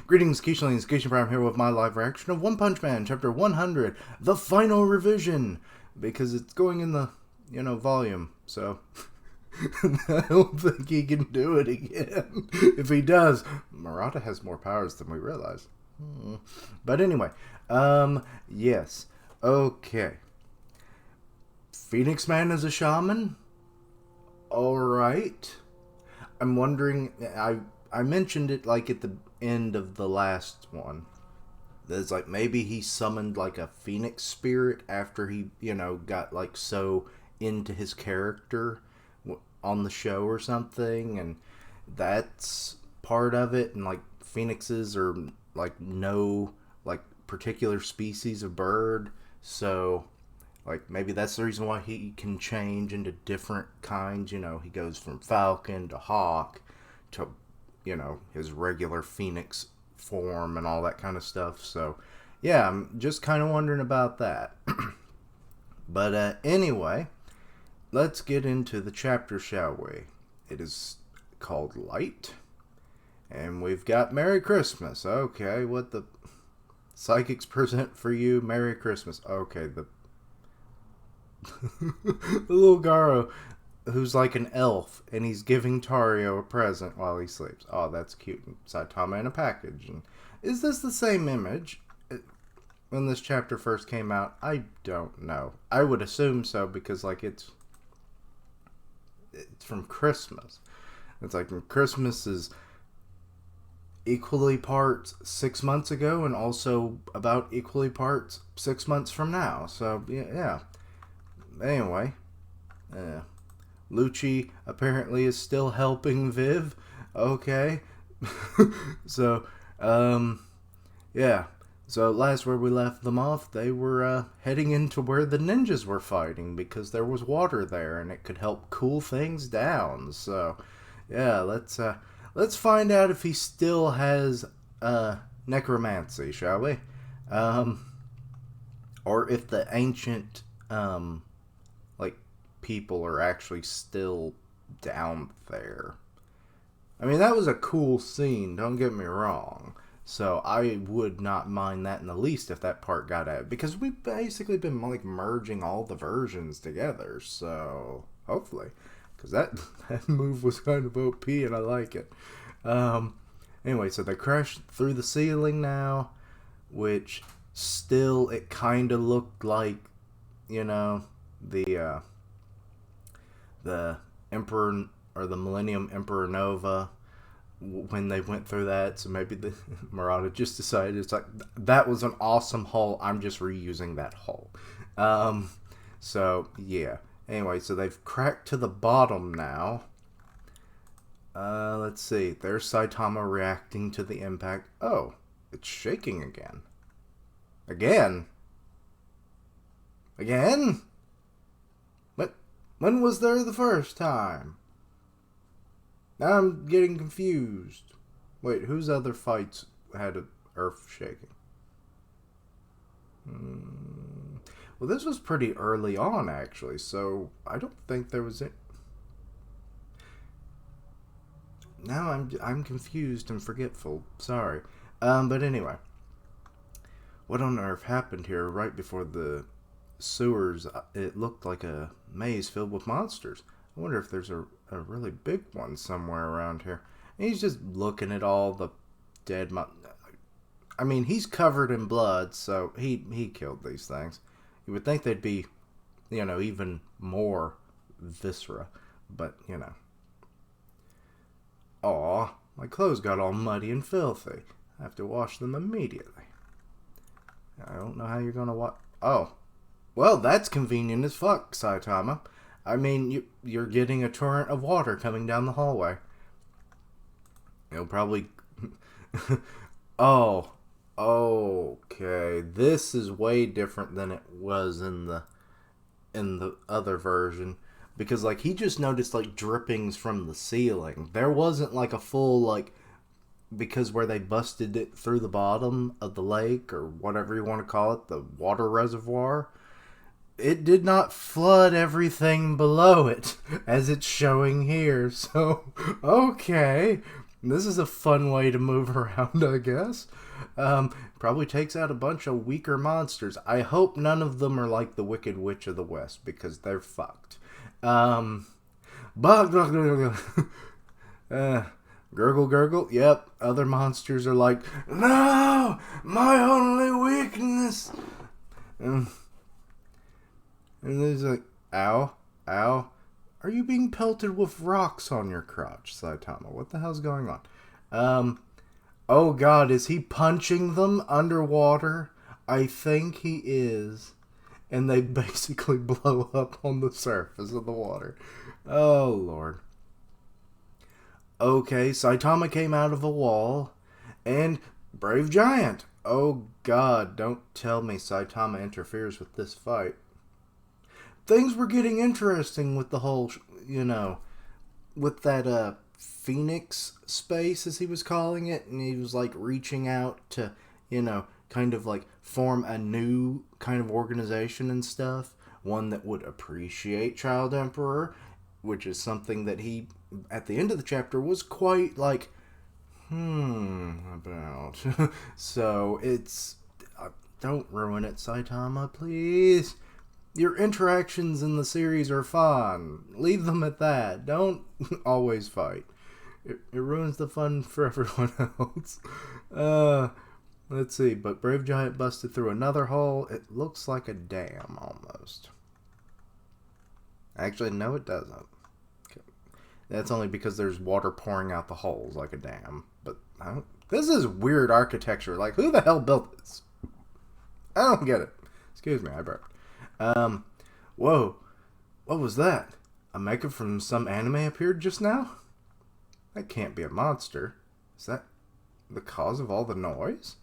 Greetings, Keishlings. Keisha Prime here with my live reaction of One Punch Man, Chapter 100, the final revision. Because it's going in the, volume. So, I don't think he can do it again. If he does, Murata has more powers than we realize. But anyway, yes. Okay. Phoenix Man is a shaman? Alright. I'm wondering, I mentioned it like at the end of the last one. There's like maybe he summoned like a phoenix spirit after he, got like so into his character on the show or something, and that's part of it. And like phoenixes are like no like particular species of bird, so like maybe that's the reason why he can change into different kinds. He goes from falcon to hawk to his regular phoenix form and all that kind of stuff. So yeah, I'm just kind of wondering about that. But anyway, let's get into the chapter, shall we? It is called Light, and we've got Merry Christmas. Okay, what the psychics present for you? Merry Christmas. Okay, the little Garo who's like an elf, and he's giving Tario a present while he sleeps. Oh, that's cute. Saitama in a package. And is this the same image when this chapter first came out? I don't know. I would assume so, because like it's from Christmas. It's like Christmas is equally parts 6 months ago, and also about equally parts 6 months from now. So yeah. Anyway, Lucci apparently is still helping Viv. Okay. So, yeah. So last where we left them off, they were heading into where the ninjas were fighting, because there was water there and it could help cool things down. So, yeah, let's find out if he still has necromancy, shall we? Or if the ancient people are actually still down there. I mean, that was a cool scene, don't get me wrong. So I would not mind that in the least if that part got out, because we've basically been like merging all the versions together. So hopefully, because that move was kind of OP and I like it. Anyway, so they crashed through the ceiling now, which still it kind of looked like, the Emperor, or the Millennium Emperor Nova, when they went through that. So maybe the Murata just decided, it's like, that was an awesome hull, I'm just reusing that hull. So yeah, anyway, so they've cracked to the bottom now. Let's see, there's Saitama reacting to the impact. Oh, it's shaking again. Again? When was there the first time? Now I'm getting confused. Wait, whose other fights had earth shaking? Well, this was pretty early on, actually, so I don't think there was it. Now I'm confused and forgetful. Sorry. But anyway, what on earth happened here right before the sewers? It looked like a maze filled with monsters. I wonder if there's a really big one somewhere around here. And he's just looking at all the dead I mean, he's covered in blood, so he killed these things. You would think they'd be, even more viscera, but, Aw, my clothes got all muddy and filthy. I have to wash them immediately. I don't know how you're gonna Oh. Well, that's convenient as fuck, Saitama. I mean, you're getting a torrent of water coming down the hallway. It'll probably... Oh. Okay. This is way different than it was in the other version. Because, like, he just noticed, like, drippings from the ceiling. There wasn't, like, a full, like... Because where they busted it through the bottom of the lake, or whatever you want to call it, the water reservoir... It did not flood everything below it, as it's showing here. So, okay. This is a fun way to move around, I guess. Probably takes out a bunch of weaker monsters. I hope none of them are like the Wicked Witch of the West, because they're fucked. Bug, Gurgle, gurgle. Yep, other monsters are like, no, my only weakness. And there's like, ow, ow. Are you being pelted with rocks on your crotch, Saitama? What the hell's going on? Oh god, is he punching them underwater? I think he is. And they basically blow up on the surface of the water. Oh lord. Okay, Saitama came out of a wall. And Brave Giant. Oh god, don't tell me Saitama interferes with this fight. Things were getting interesting with the whole, with that Phoenix space, as he was calling it, and he was like reaching out to, kind of like form a new kind of organization and stuff, one that would appreciate Child Emperor, which is something that he, at the end of the chapter, was quite like, about. So it's, don't ruin it, Saitama, please. Your interactions in the series are fun. Leave them at that. Don't always fight. It ruins the fun for everyone else. Let's see. But Brave Giant busted through another hole. It looks like a dam almost. Actually, no, it doesn't. Okay. That's only because there's water pouring out the holes like a dam. But this is weird architecture. Like, who the hell built this? I don't get it. Excuse me, I burped. Whoa. What was that? A mecha from some anime appeared just now? That can't be a monster. Is that the cause of all the noise?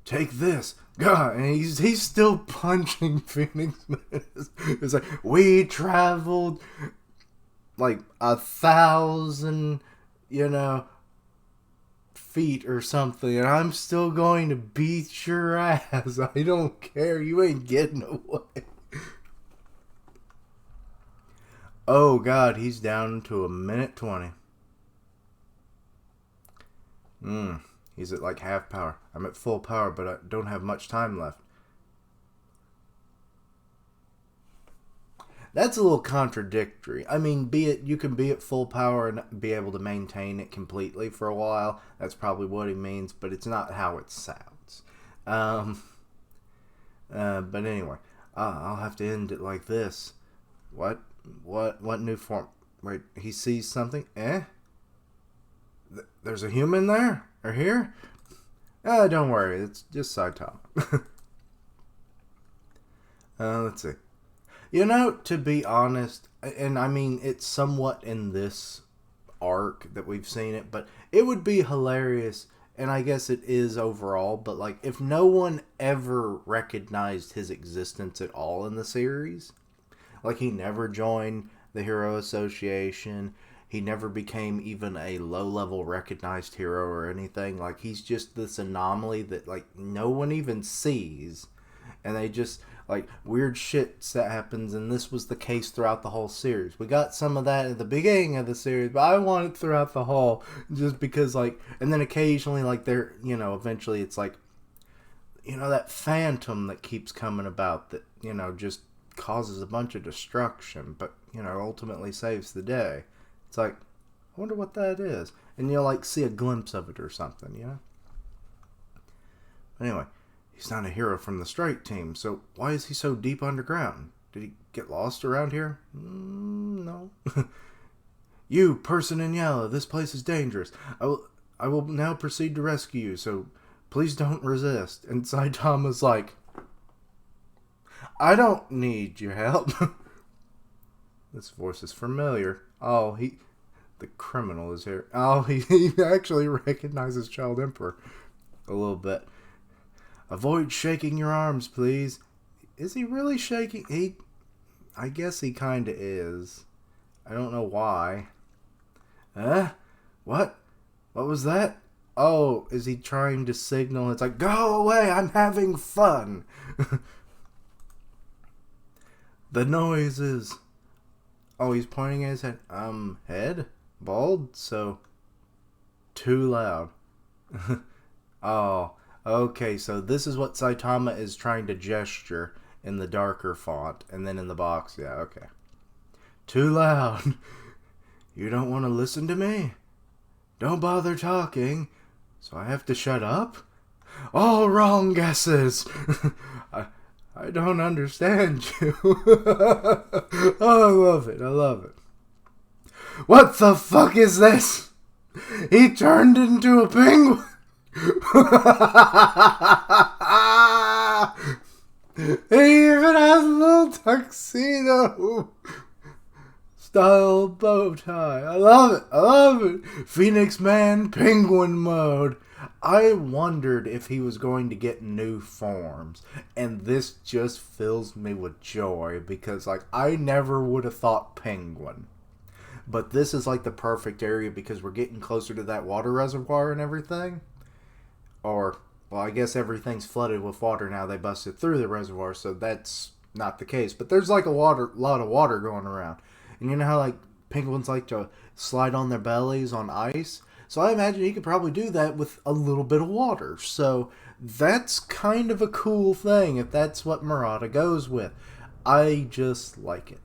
Take this. God, and he's still punching Phoenix Menace. It's like, we traveled like 1,000, feet or something, and I'm still going to beat your ass. I don't care. You ain't getting away. Oh god, he's down to 1:20. He's at like half power. I'm at full power, but I don't have much time left. That's a little contradictory. I mean, you can be at full power and be able to maintain it completely for a while. That's probably what he means, but it's not how it sounds. But anyway, I'll have to end it like this. What new form? Wait, he sees something? There's a human there? Or here? Don't worry, it's just Saitama. Let's see. To be honest, and I mean, it's somewhat in this arc that we've seen it, but it would be hilarious, and I guess it is overall, but like, if no one ever recognized his existence at all in the series, like he never joined the Hero Association, he never became even a low-level recognized hero or anything, like he's just this anomaly that like no one even sees, and they just... like, weird shit that happens, and this was the case throughout the whole series. We got some of that at the beginning of the series, but I want it throughout the whole, just because, like, and then occasionally, like, there, eventually it's like, that phantom that keeps coming about that, just causes a bunch of destruction, but, ultimately saves the day. It's like, I wonder what that is. And you'll, like, see a glimpse of it or something, Anyway. He's not a hero from the strike team, so why is he so deep underground? Did he get lost around here? No. You, person in yellow, this place is dangerous. I will now proceed to rescue you, so please don't resist. And Saitama's like, I don't need your help. This voice is familiar. Oh, the criminal is here. Oh, he actually recognizes Child Emperor a little bit. Avoid shaking your arms, please. Is he really shaking? I guess he kinda is. I don't know why. What? What was that? Oh, is he trying to signal? It's like, go away, I'm having fun. The noises. Oh, he's pointing at his head. Head? Bald? So, too loud. Oh, okay, so this is what Saitama is trying to gesture in the darker font, and then in the box, yeah, okay. Too loud. You don't want to listen to me? Don't bother talking. So I have to shut up? All wrong guesses. I don't understand you. Oh, I love it. I love it. What the fuck is this? He turned into a penguin. He even has a little tuxedo style bow tie. I love it. I love it. Phoenix Man penguin mode. I wondered if he was going to get new forms, and this just fills me with joy because, like, I never would have thought penguin. But this is like the perfect area because we're getting closer to that water reservoir and everything. Or, well, I guess everything's flooded with water now. They busted through the reservoir, so that's not the case. But there's like a lot of water going around. And you know how like penguins like to slide on their bellies on ice? So I imagine he could probably do that with a little bit of water. So that's kind of a cool thing if that's what Murata goes with. I just like it.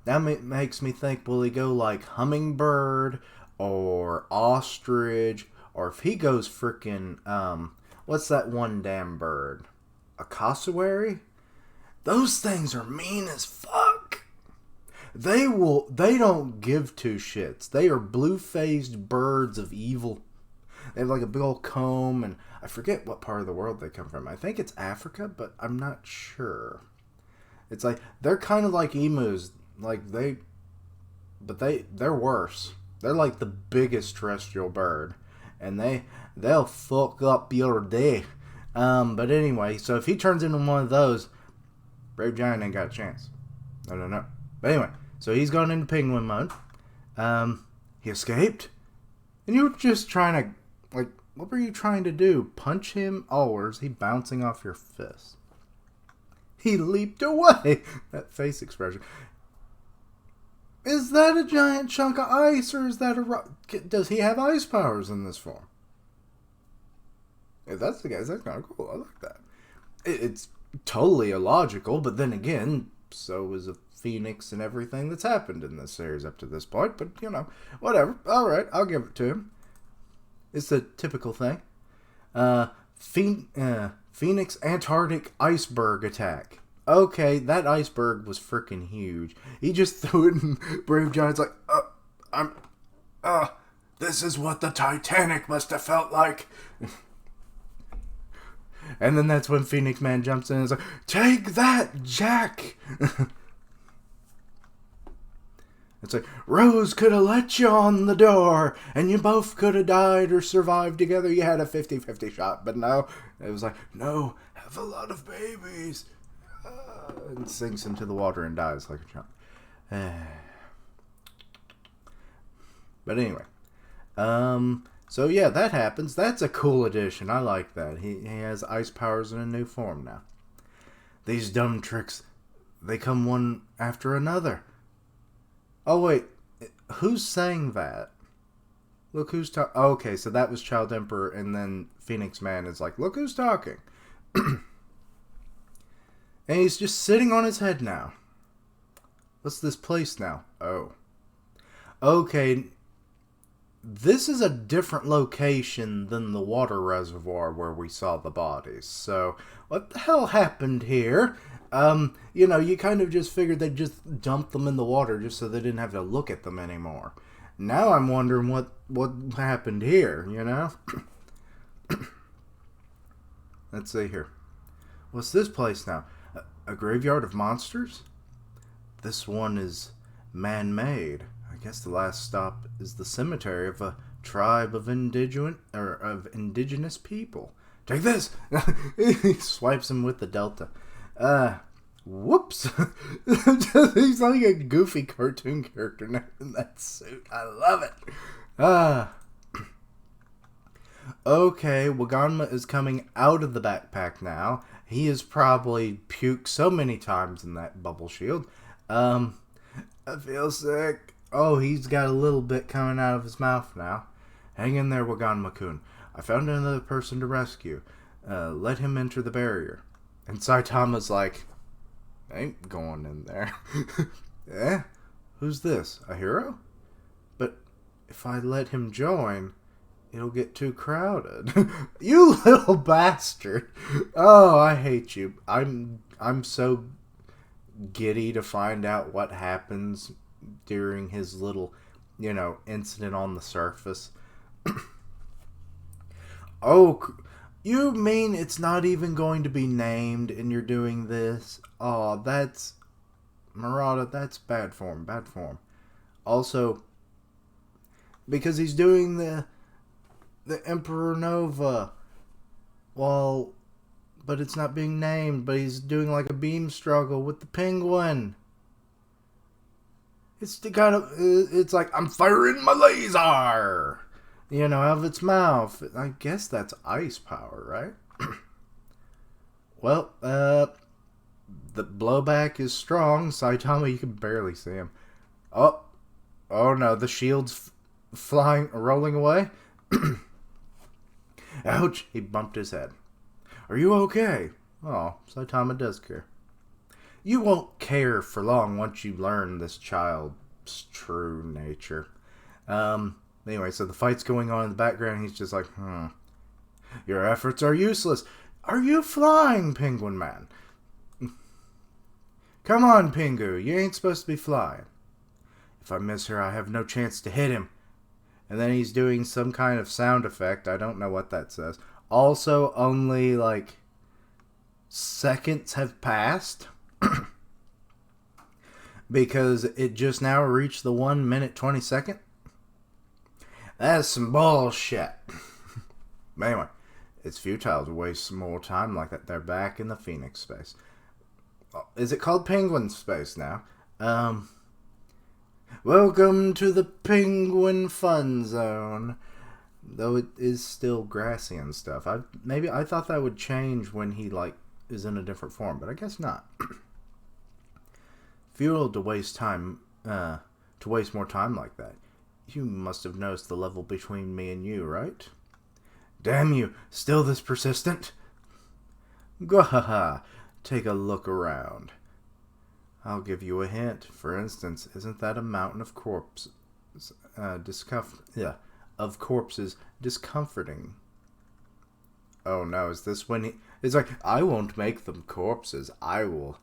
That makes me think, will he go like hummingbird or ostrich? Or if he goes freaking, what's that one damn bird? A cassowary? Those things are mean as fuck. They don't give two shits. They are blue-faced birds of evil. They have like a big old comb, and I forget what part of the world they come from. I think it's Africa, but I'm not sure. It's like, they're kind of like emus. Like they're worse. They're like the biggest terrestrial bird. And they'll fuck up your day. But anyway, so if he turns into one of those, Brave Giant ain't got a chance. No. But anyway, so he's gone into penguin mode. He escaped? And you were just trying to, like, what were you trying to do? Punch him? Oh, or is he bouncing off your fist? He leaped away! That face expression. Is that a giant chunk of ice, or is that a rock? Does he have ice powers in this form? If that's the case, that's kind of cool. I like that. It's totally illogical, but then again, so is a phoenix and everything that's happened in this series up to this point. But, you know, whatever. All right, I'll give it to him. It's a typical thing. Phoenix Antarctic iceberg attack. Okay, that iceberg was freaking huge. He just threw it and Brave Giant's like, this is what the Titanic must have felt like. And then that's when Phoenix Man jumps in and is like, take that, Jack! It's like, Rose could have let you on the door, and you both could have died or survived together. You had a 50-50 shot, but no. It was like, no, have a lot of babies. And sinks into the water and dies like a chump. But anyway. So yeah, that happens. That's a cool addition. I like that. He has ice powers in a new form now. These dumb tricks, they come one after another. Oh wait, who's saying that? Look who's talking. Oh, okay, so that was Child Emperor, and then Phoenix Man is like, look who's talking. And he's just sitting on his head now. What's this place now? Oh. Okay. This is a different location than the water reservoir where we saw the bodies. So, what the hell happened here? You know, you kind of just figured they'd just dump them in the water just so they didn't have to look at them anymore. Now I'm wondering what happened here, you know? Let's see here. What's this place now? A graveyard of monsters? This one is man-made. I guess the last stop is the cemetery of a tribe of indigenous people. Take this! He swipes him with the delta. Whoops! He's like a goofy cartoon character now in that suit. I love it. Okay, Waganma is coming out of the backpack now. He has probably puked so many times in that bubble shield. I feel sick. Oh, he's got a little bit coming out of his mouth now. Hang in there, Wagan-Makun. I found another person to rescue. Let him enter the barrier. And Saitama's like, I ain't going in there. Eh? Who's this? A hero? But if I let him join, it'll get too crowded. You little bastard. Oh, I hate you. I'm so giddy to find out what happens during his little, incident on the surface. Oh, you mean it's not even going to be named and you're doing this? Oh, that's... Murata, that's bad form, bad form. Also, because he's doing the Emperor Nova. Well, but it's not being named, but he's doing like a beam struggle with the penguin. It's the kind of... It's like, I'm firing my laser! Out of its mouth. I guess that's ice power, right? Well, the blowback is strong. Saitama, you can barely see him. Oh no, the shield's rolling away. Ouch, he bumped his head. Are you okay? Oh, Saitama does care. You won't care for long once you learn this child's true nature. Anyway, so the fight's going on in the background. He's just like, Your efforts are useless. Are you flying, Penguin Man? Come on, Pingu. You ain't supposed to be flying. If I miss her, I have no chance to hit him. And then he's doing some kind of sound effect. I don't know what that says. Also, only, seconds have passed. Because it just now reached the 1 minute 20 second. That's some bullshit. But anyway, it's futile to waste some more time like that. They're back in the Phoenix space. Is it called Penguin space now? Welcome to the Penguin Fun Zone. Though it is still grassy and stuff. I thought that would change when he is in a different form, but I guess not. Futile to waste time, to waste more time like that. You must have noticed the level between me and you, right? Damn you, still this persistent? Gwahaha, take a look around. I'll give you a hint. For instance, isn't that a mountain of corpses, of corpses discomforting? Oh no, is this when it's like, I won't make them corpses, I will.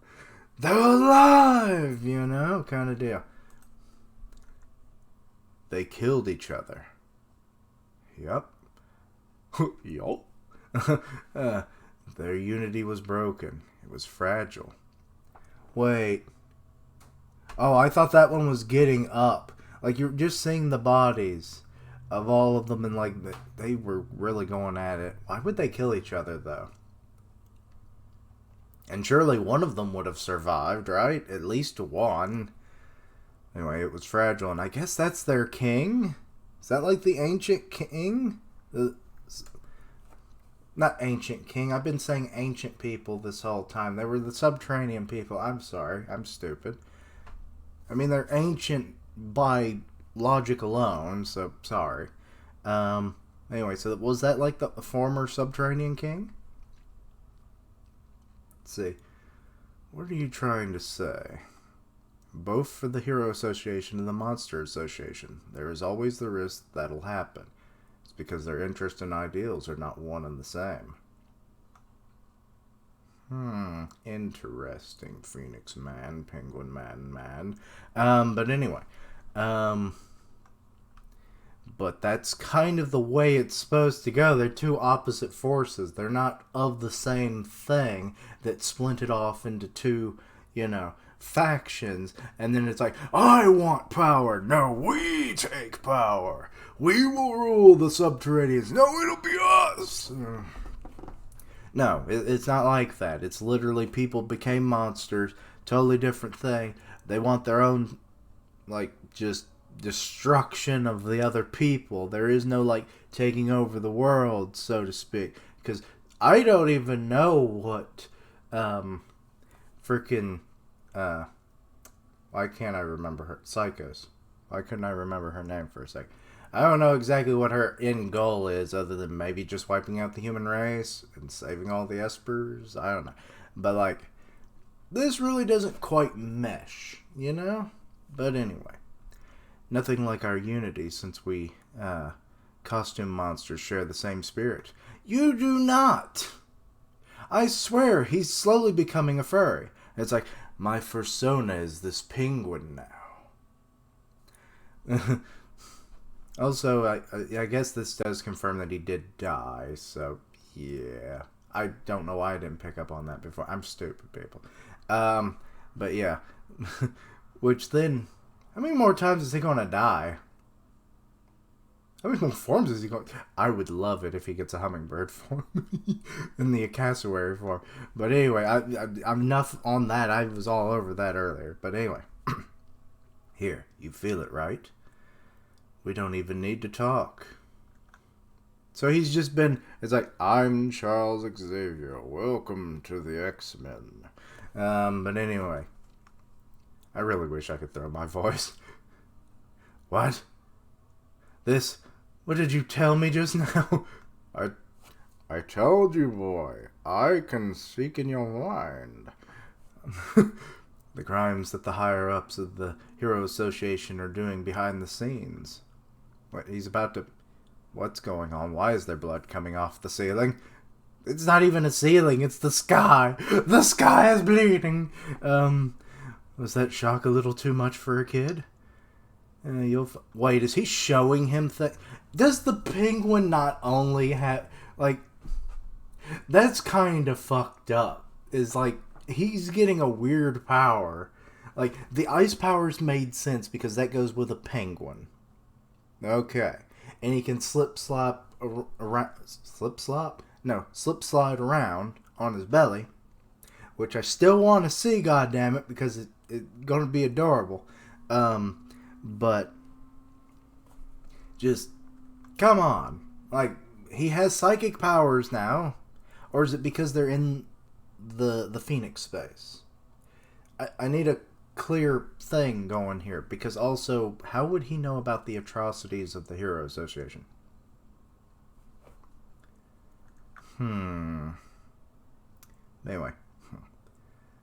They're alive, kind of deal. They killed each other. Yup. Yup. Their unity was broken. It was fragile. Wait. Oh, I thought that one was getting up. You're just seeing the bodies of all of them, and they were really going at it. Why would they kill each other, though? And surely one of them would have survived, right? At least one. Anyway, it was fragile, and I guess that's their king? Is that the ancient king? Not ancient king. I've been saying ancient people this whole time. They were the subterranean people. I'm sorry. I'm stupid. I mean, they're ancient by logic alone, so sorry. Anyway, so was that the former subterranean king? Let's see. What are you trying to say? Both for the Hero Association and the Monster Association, there is always the risk that'll happen. It's because their interests and ideals are not one and the same. Interesting, Phoenix Man, Penguin Man. But anyway, but that's kind of the way it's supposed to go. They're two opposite forces. They're not of the same thing that splinted off into two, factions, and then it's like, I want power. No, we take power. We will rule the subterraneans. No, it'll be us. No, it's not like that. It's literally people became monsters. Totally different thing. They want their own, just destruction of the other people. There is no, taking over the world, so to speak. Because I don't even know what, freaking, why can't I remember her? Psychos. Why couldn't I remember her name for a sec? I don't know exactly what her end goal is, other than maybe just wiping out the human race and saving all the Espers. I don't know. But, like, this really doesn't quite mesh, you know? But anyway. Nothing like our unity, since we, costume monsters share the same spirit. You do not! I swear, he's slowly becoming a furry. It's like, my persona is this penguin now. Also, I guess this does confirm that he did die, so yeah. I don't know why I didn't pick up on that before. I'm stupid, people. But yeah. Which then, how many more times is he going to die? How many more forms is he going? I would love it if he gets a hummingbird form in the cassowary form. But anyway, I'm enough on that. I was all over that earlier. But anyway, here, you feel it, right? We don't even need to talk. So he's just been, it's like, I'm Charles Xavier. Welcome to the X-Men. But anyway, I really wish I could throw my voice. What? This? What did you tell me just now? I told you, boy. I can speak in your mind. The crimes that the higher-ups of the Hero Association are doing behind the scenes. What, he's about to... What's going on? Why is there blood coming off the ceiling? It's not even a ceiling, it's the sky. The sky is bleeding. Was that shock a little too much for a kid? Wait, is he showing him Does the penguin not only have... Like, that's kind of fucked up. Is like, he's getting a weird power. Like, the ice powers made sense because that goes with a penguin. Okay. And he can slip slide around on his belly, which I still want to see, goddammit, because it's going to be adorable. But just come on. Like, he has psychic powers now, or is it because they're in the Phoenix space? I need a clear thing going here, because also, how would he know about the atrocities of the Hero Association? Anyway,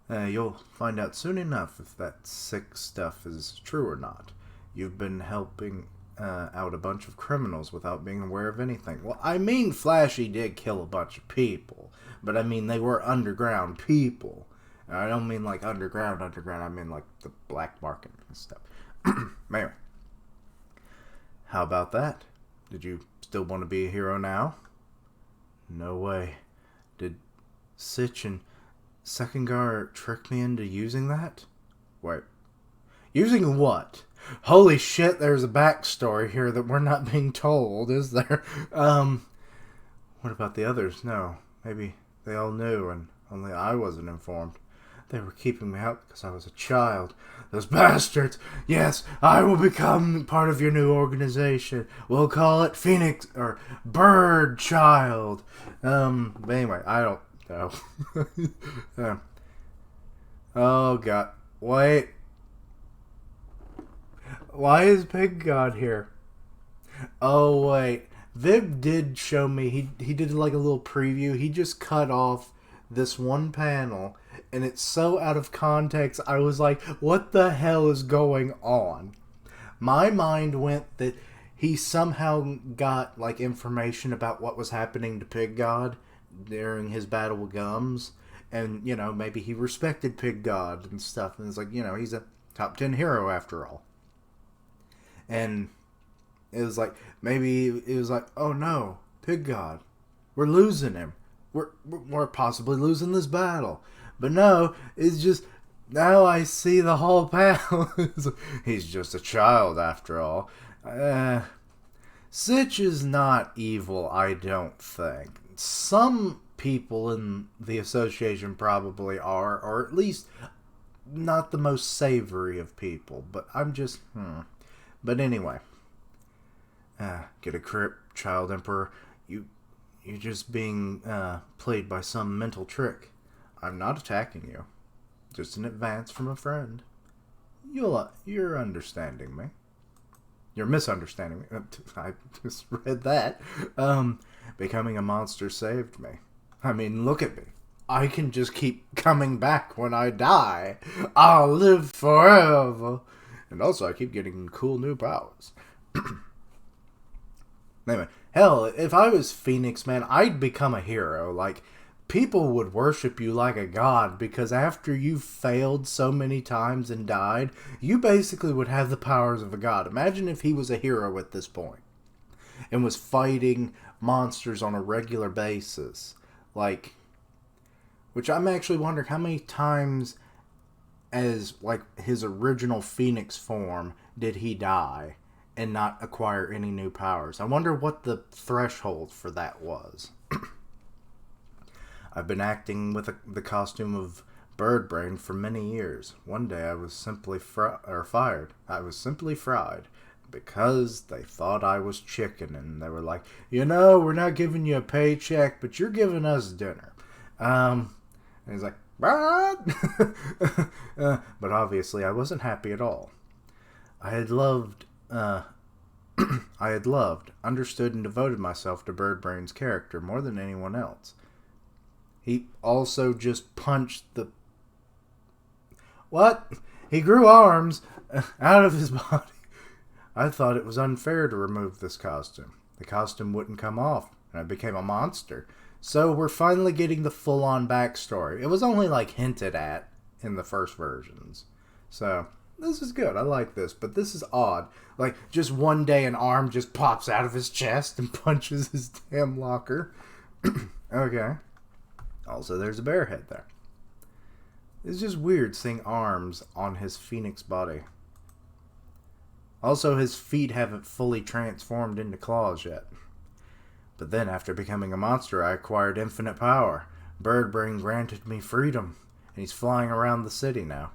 you'll find out soon enough if that sick stuff is true or not. You've been helping out a bunch of criminals without being aware of anything. Well, I mean, Flashy did kill a bunch of people, but I mean, they were underground people. I don't mean like underground. I mean like the black market and stuff. Anyway, how about that? Did you still want to be a hero now? No way. Did Sitch and Sekindar trick me into using that? Wait. Using what? Holy shit, there's a backstory here that we're not being told, is there? What about the others? No. Maybe they all knew and only I wasn't informed. They were keeping me out because I was a child. Those bastards! Yes, I will become part of your new organization. We'll call it Phoenix, or Bird Child. But anyway, I don't know. Oh, God. Wait. Why is Pig God here? Oh, wait. Viv did show me, he did like a little preview. He just cut off this one panel, and it's so out of context. I was like, what the hell is going on? My mind went that he somehow got like information about what was happening to Pig God during his battle with Gums, and you know, maybe he respected Pig God and stuff, and it's like, you know, he's a top 10 hero after all. And it was like, maybe it was like, oh no, Pig God, we're losing him. We're possibly losing this battle. But no, it's just, now I see the whole panel. He's just a child after all. Sitch is not evil, I don't think. Some people in the association probably are, or at least not the most savory of people. But I'm just, But anyway. Get a grip, Child Emperor. You're just being played by some mental trick. I'm not attacking you. Just an advance from a friend. You're understanding me. You're misunderstanding me. I just read that. Becoming a monster saved me. I mean, look at me. I can just keep coming back when I die. I'll live forever. And also, I keep getting cool new powers. Anyway, hell, if I was Phoenix, man, I'd become a hero. Like, people would worship you like a god because after you failed so many times and died, you basically would have the powers of a god. Imagine if he was a hero at this point and was fighting monsters on a regular basis. Like, which I'm actually wondering how many times as, like, his original Phoenix form did he die and not acquire any new powers. I wonder what the threshold for that was. I've been acting with the costume of Birdbrain for many years. One day I was simply fired. I was simply fried because they thought I was chicken, and they were like, we're not giving you a paycheck, but you're giving us dinner. And he's like, what? But obviously I wasn't happy at all. I had loved, understood, and devoted myself to Birdbrain's character more than anyone else. He also just punched the... What? He grew arms out of his body. I thought it was unfair to remove this costume. The costume wouldn't come off, and I became a monster. So we're finally getting the full-on backstory. It was only, like, hinted at in the first versions. So, this is good. I like this, but this is odd. Like, just one day an arm just pops out of his chest and punches his damn locker. Okay. Also, there's a bear head there. It's just weird seeing arms on his Phoenix body. Also, his feet haven't fully transformed into claws yet. But then, after becoming a monster, I acquired infinite power. Birdbrain granted me freedom, and he's flying around the city now.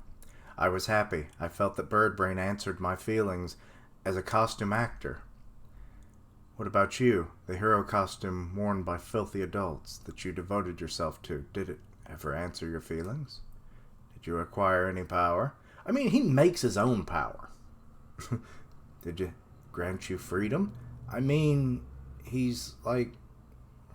I was happy. I felt that Birdbrain answered my feelings as a costume actor. What about you? The hero costume worn by filthy adults that you devoted yourself to, did it ever answer your feelings? Did you acquire any power? I mean, he makes his own power. Did it grant you freedom? I mean, he's like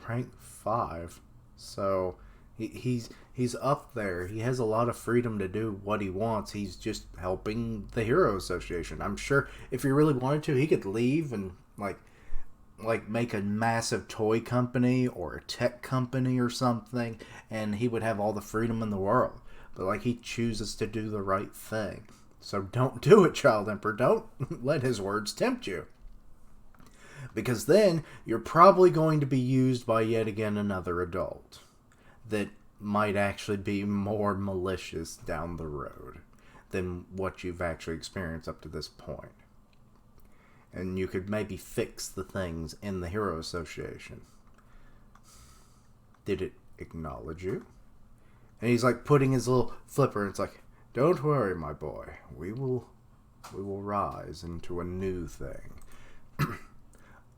rank 5, so he's up there. He has a lot of freedom to do what he wants. He's just helping the Hero Association. I'm sure if he really wanted to, he could leave and like make a massive toy company or a tech company or something, and he would have all the freedom in the world. But like, he chooses to do the right thing. So don't do it, Child Emperor. Don't let his words tempt you. Because then you're probably going to be used by yet again another adult that might actually be more malicious down the road than what you've actually experienced up to this point. And you could maybe fix the things in the Hero Association. Did it acknowledge you? And he's like putting his little flipper, and it's like, don't worry, my boy. We will rise into a new thing.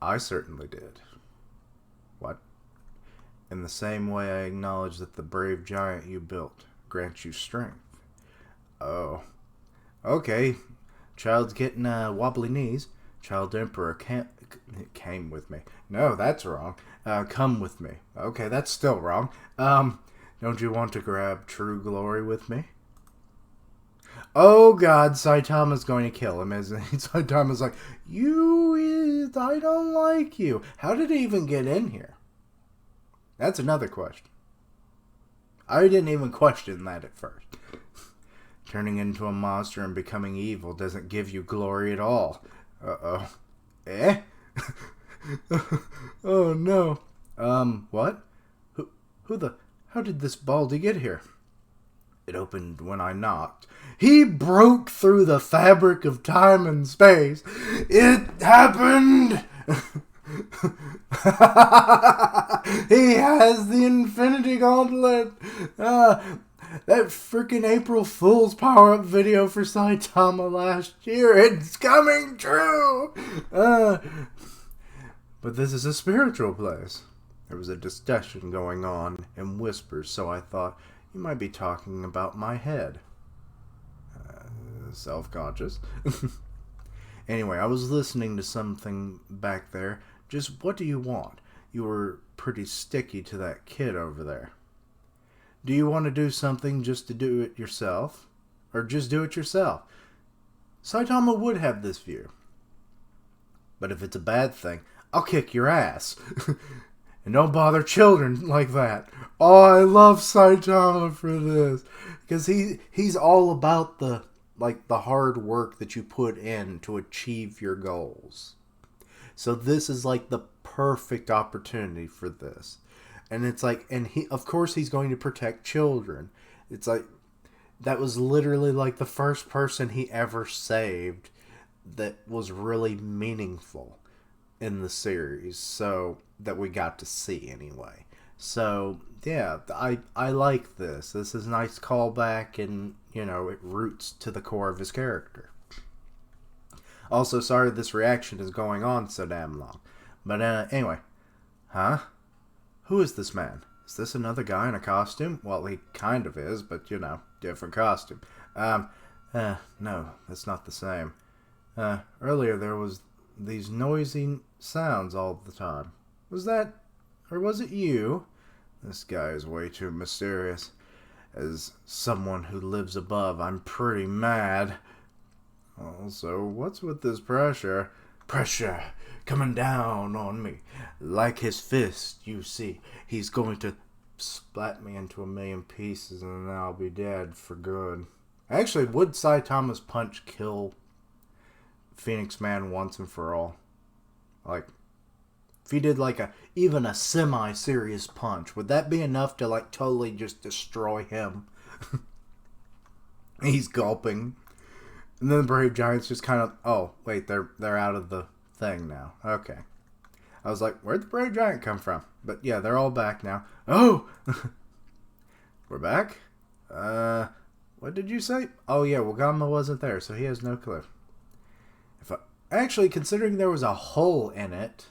I certainly did. What? In the same way I acknowledge that the brave giant you built grants you strength. Oh. Okay. Child's getting wobbly knees. Child Emperor came with me. No, that's wrong. Come with me. Okay, that's still wrong. Don't you want to grab true glory with me? Oh God, Saitama's going to kill him, isn't he? Saitama's like, I don't like you. How did he even get in here? That's another question. I didn't even question that at first. Turning into a monster and becoming evil doesn't give you glory at all. Uh-oh. Eh? Oh no. What? How did this Baldy get here? It opened when I knocked. He broke through the fabric of time and space. It happened! He has the Infinity Gauntlet! That freaking April Fool's power-up video for Saitama last year, it's coming true! But this is a spiritual place. There was a discussion going on in whispers, so I thought, you might be talking about my head. Self-conscious. Anyway, I was listening to something back there. Just what do you want? You were pretty sticky to that kid over there. Do you want to do something just to do it yourself? Or just do it yourself? Saitama would have this view. But if it's a bad thing, I'll kick your ass. And don't bother children like that. Oh, I love Saitama for this. Because he's all about the hard work that you put in to achieve your goals. So this is like the perfect opportunity for this. And it's like, and he, of course he's going to protect children. It's like, that was literally like the first person he ever saved that was really meaningful in the series. So, that we got to see anyway. So, yeah, I like this. This is a nice callback and, you know, it roots to the core of his character. Also, sorry this reaction is going on so damn long. But, anyway. Huh? Who is this man? Is this another guy in a costume? Well, he kind of is, but, you know, different costume. No, that's not the same. Earlier there was these noisy sounds all the time. Was that, or was it you? This guy is way too mysterious. As someone who lives above, I'm pretty mad. Also, what's with this pressure? Pressure coming down on me. Like his fist, you see. He's going to splat me into 1,000,000 pieces and then I'll be dead for good. Actually, would Saitama's punch kill Phoenix Man once and for all? Like, if he did like even a semi-serious punch, would that be enough to like totally just destroy him? He's gulping. And then the Brave Giants just kind of, oh, wait, they're out of the thing now. Okay. I was like, where'd the Brave Giant come from? But yeah, they're all back now. Oh! We're back? What did you say? Oh yeah, Wagama wasn't there, so he has no clue. Actually, considering there was a hole in it,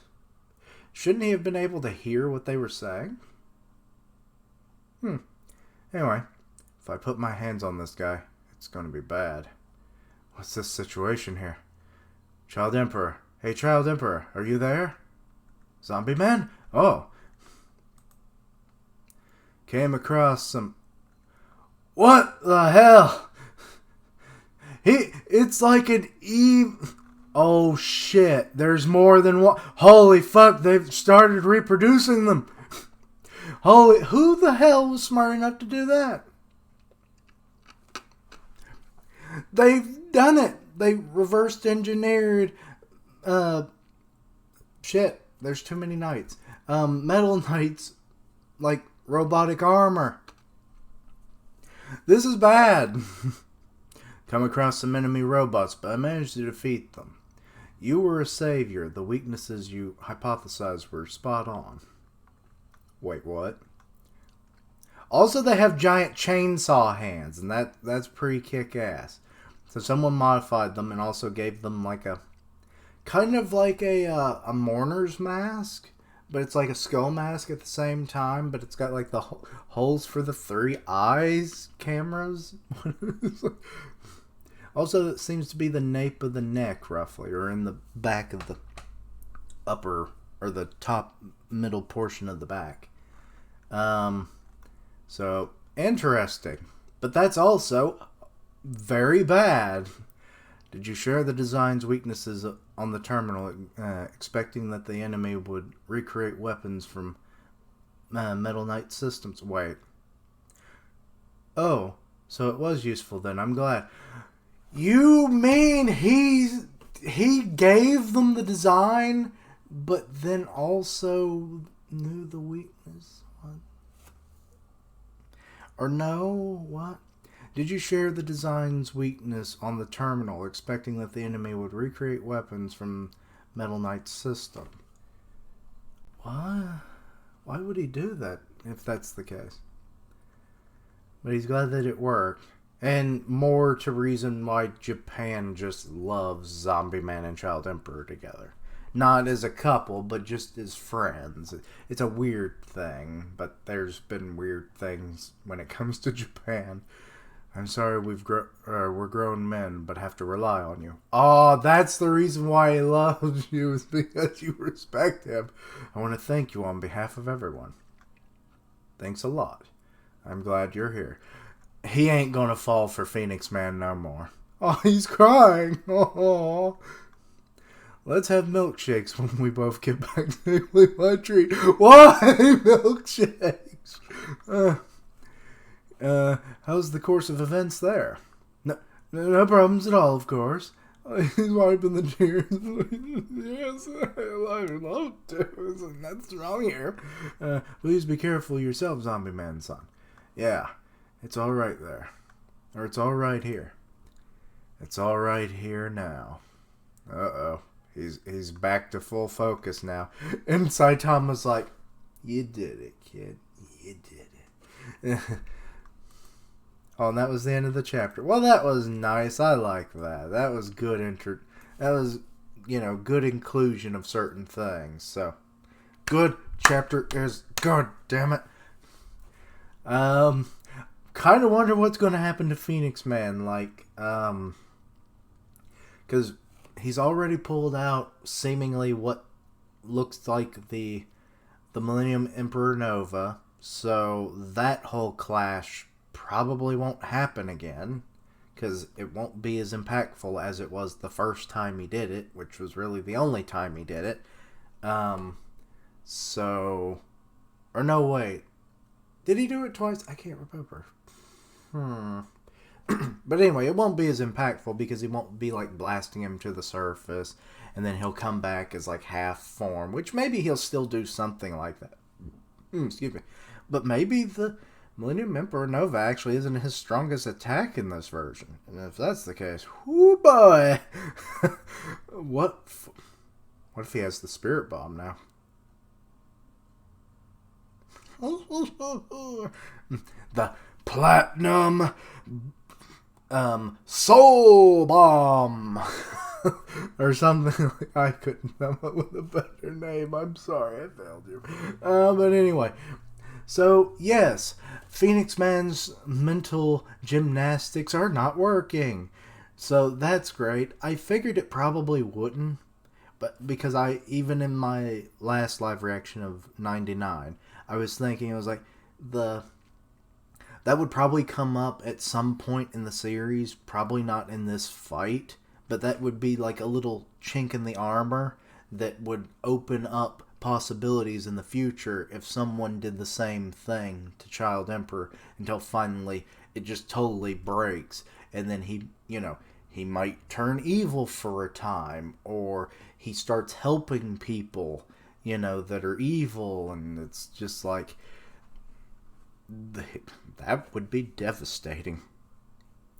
shouldn't he have been able to hear what they were saying? Anyway, if I put my hands on this guy, it's going to be bad. What's this situation here? Child Emperor. Hey, Child Emperor, are you there? Zombie Man? Oh. Came across some... What the hell? It's like an Oh shit, there's more than one. Holy fuck, they've started reproducing them. Holy, who the hell was smart enough to do that? They've done it. They reversed engineered, shit, there's too many knights. Metal Knights, like robotic armor. This is bad. Come across some enemy robots, but I managed to defeat them. You were a savior. The weaknesses you hypothesized were spot on. Wait, what? Also, they have giant chainsaw hands, and that's pretty kick-ass. So someone modified them and also gave them like a... kind of like a mourner's mask, but it's like a skull mask at the same time, but it's got like the holes for the 3 eyes cameras. Also, it seems to be the nape of the neck, roughly, or in the back of the upper, or the top middle portion of the back. So, interesting. But that's also very bad. Did you share the design's weaknesses on the terminal, expecting that the enemy would recreate weapons from Metal Knight systems? Wait. Oh, so it was useful then. I'm glad. You mean he gave them the design, but then also knew the weakness? What? Or no? What? Did you share the design's weakness on the terminal, expecting that the enemy would recreate weapons from Metal Knight's system? What? Why would he do that, if that's the case? But he's glad that it worked. And more to reason why Japan just loves Zombie Man and Child Emperor together. Not as a couple, but just as friends. It's a weird thing, but there's been weird things when it comes to Japan. I'm sorry we're grown men, but have to rely on you. Oh, that's the reason why he loves you, is because you respect him. I want to thank you on behalf of everyone. Thanks a lot. I'm glad you're here. He ain't gonna fall for Phoenix Man no more. Oh, he's crying. Oh. Let's have milkshakes when we both get back to my tree. Why milkshakes? How's the course of events there? No problems at all, of course. He's wiping the tears. Yes, I love to. That's wrong here. Please be careful yourself, Zombie Man son. Yeah, it's all right there. Or it's all right here. It's all right here now. Uh-oh. He's back to full focus now. And Saitama's like, you did it, kid. You did it. Oh, and that was the end of the chapter. Well, that was nice. I like that. That was good that was, good inclusion of certain things. So, good chapter is good, damn it. Kind of wonder what's going to happen to Phoenix Man. Because he's already pulled out seemingly what looks like the Millennium Emperor Nova. So, that whole clash probably won't happen again, because it won't be as impactful as it was the first time he did it, which was really the only time he did it. Or no, wait. Did he do it twice? I can't remember. But anyway, it won't be as impactful because he won't be blasting him to the surface, and then he'll come back as half form, which maybe he'll still do something like that. Excuse me. But maybe the Millennium Emperor Nova actually isn't his strongest attack in this version. And if that's the case, whoo boy! What if he has the Spirit Bomb now? The Platinum Soul Bomb! Or something. I couldn't come up with a better name. I'm sorry, I failed you. But anyway. So, yes, Phoenix Man's mental gymnastics are not working. So, that's great. I figured it probably wouldn't. But because even in my last live reaction of 99, I was thinking, that would probably come up at some point in the series. Probably not in this fight. But that would be a little chink in the armor that would open up possibilities in the future if someone did the same thing to Child Emperor until finally it just totally breaks, and then he might turn evil for a time, or he starts helping people that are evil, and it's just that would be devastating,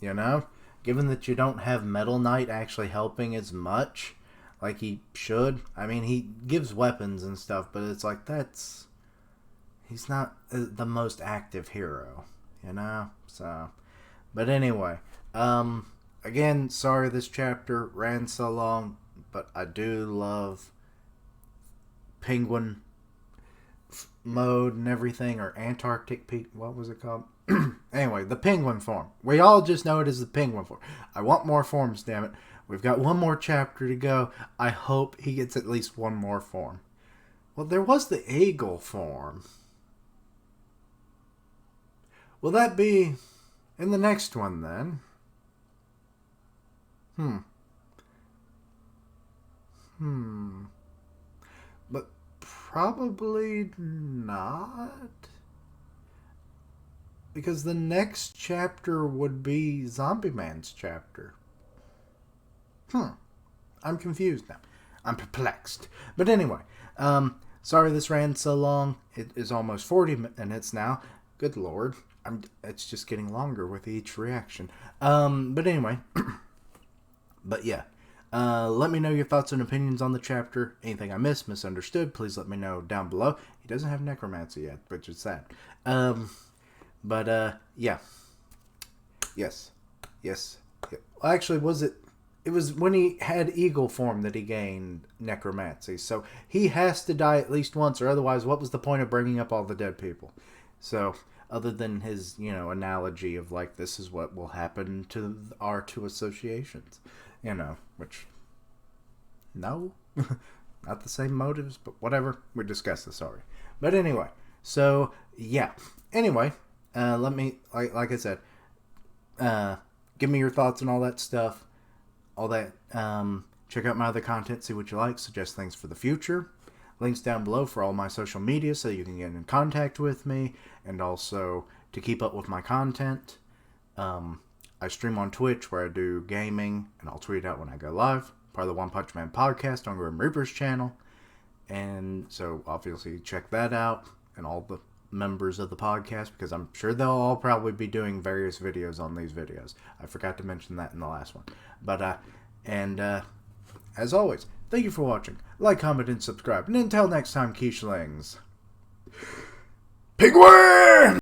given that you don't have Metal Knight actually helping as much like he should. I mean, he gives weapons and stuff, but it's he's not the most active hero, So, but anyway, again, sorry this chapter ran so long, but I do love Penguin mode and everything, or Antarctic what was it called? Anyway, the Penguin form. We all just know it as the Penguin form. I want more forms, damn it. We've got one more chapter to go. I hope he gets at least one more form. Well, there was the Eagle form. Will that be in the next one, then? But probably not. Because the next chapter would be Zombie Man's chapter. I'm confused now. I'm perplexed. But anyway, sorry this ran so long. It is almost 40 minutes now. Good Lord. It's just getting longer with each reaction. But anyway. But yeah. Let me know your thoughts and opinions on the chapter. Anything I missed, misunderstood, please let me know down below. He doesn't have Necromancy yet, which is sad. But yeah. Yes. Actually, it was when he had Eagle form that he gained Necromancy. So he has to die at least once, or otherwise what was the point of bringing up all the dead people? So other than his, analogy of like, this is what will happen to our two associations, which, no, not the same motives, but whatever. We discussed this already. But anyway, so yeah. Anyway, let me, like I said, give me your thoughts and all that stuff. All that, check out my other content, see what you like, suggest things for the future. Links down below for all my social media so you can get in contact with me, and also to keep up with my content. I stream on Twitch where I do gaming, and I'll tweet out when I go live. Part of the One Punch Man podcast on Grim Reaper's channel. And so obviously check that out, and all the members of the podcast, because I'm sure they'll all probably be doing various videos on these videos. I forgot to mention that in the last one. But, as always, thank you for watching. Like, comment, and subscribe. And until next time, Quiche Lings. Pigwin!